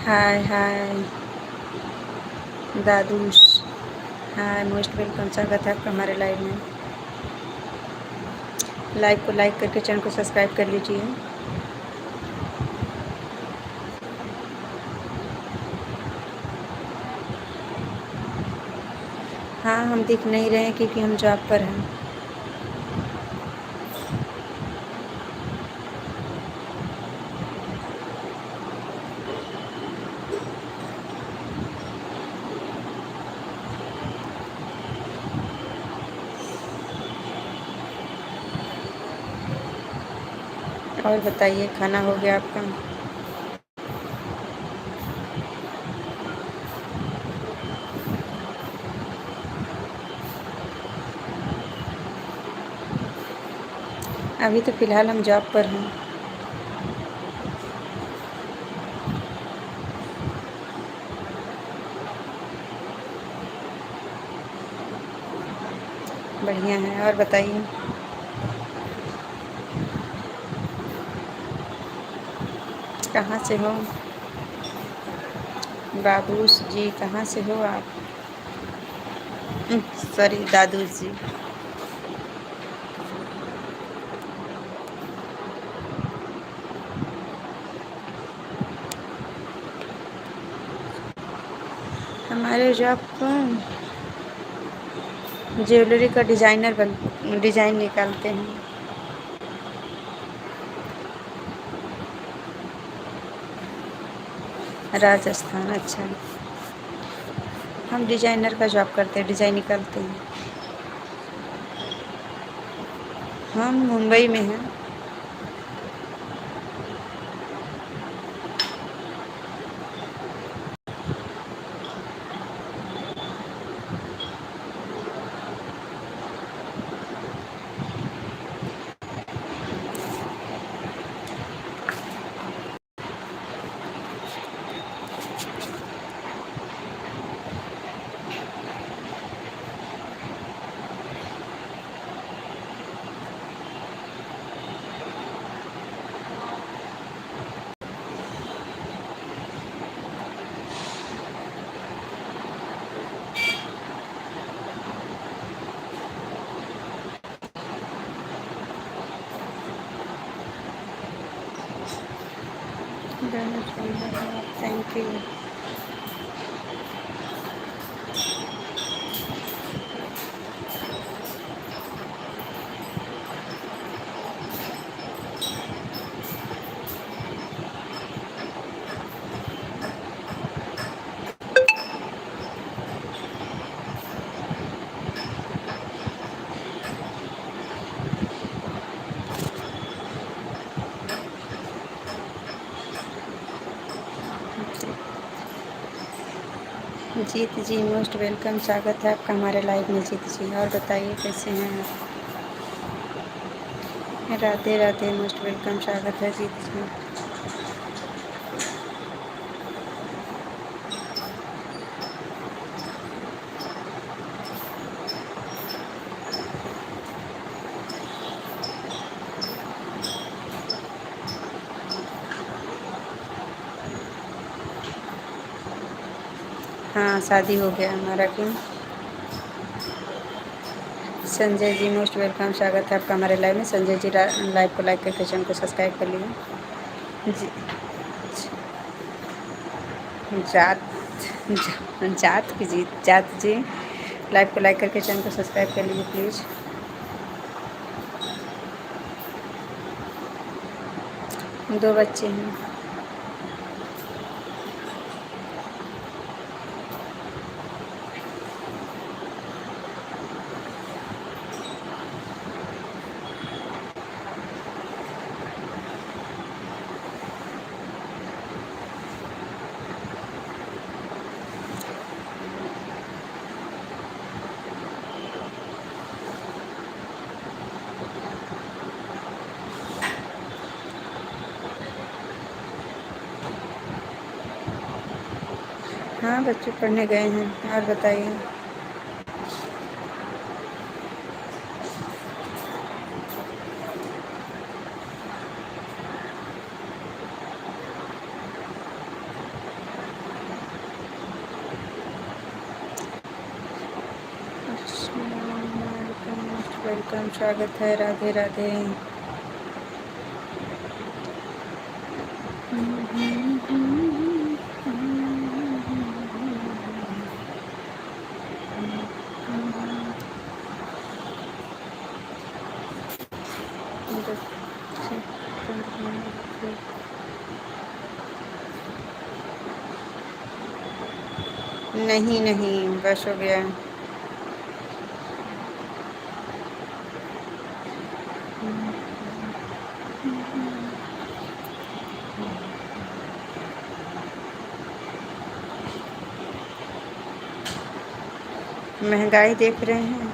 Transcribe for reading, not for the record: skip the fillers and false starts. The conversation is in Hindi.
हाय हाय दादूश। हाय, मोस्ट वेलकम, स्वागत है आपका हमारे लाइव में। लाइव को लाइक करके चैनल को सब्सक्राइब कर लीजिए। हाँ, हम दिख नहीं रहे हैं क्योंकि हम जॉब पर हैं। और बताइए, खाना हो गया आपका? अभी तो फ़िलहाल हम जॉब पर हैं। बढ़िया है। और बताइए, कहाँ से हो? बाबूस जी, कहाँ से हो आप? सॉरी, दादू जी। हमारे जॉब ज्वेलरी का डिज़ाइन निकालते हैं। राजस्थान, अच्छा। हम डिज़ाइनर का जॉब करते हैं, डिज़ाइन निकालते हैं। हम मुंबई में हैं। Thank you. Jeet ji, most welcome, स्वागत है आपका हमारे लाइव में जीत जी। और बताइए, कैसे हैं आप? राधे राधे, मोस्ट वेलकम, स्वागत है जीत जी। हाँ, शादी हो गया हमारा। क्यों? संजय जी, मोस्ट वेलकम, स्वागत है आपका हमारे लाइव में। संजय जी, लाइव को लाइक करके चैनल को सब्सक्राइब कर लीजिए। जी। जात जात की जीत, जात जी, लाइव को लाइक करके चैनल को सब्सक्राइब कर लीजिए प्लीज़। 2 बच्चे हैं। हाँ, बच्चे पढ़ने गए हैं। और बताइए। वेलकम, स्वागत है, राधे राधे। नहीं नहीं, बस हो गया। महंगाई देख रहे हैं।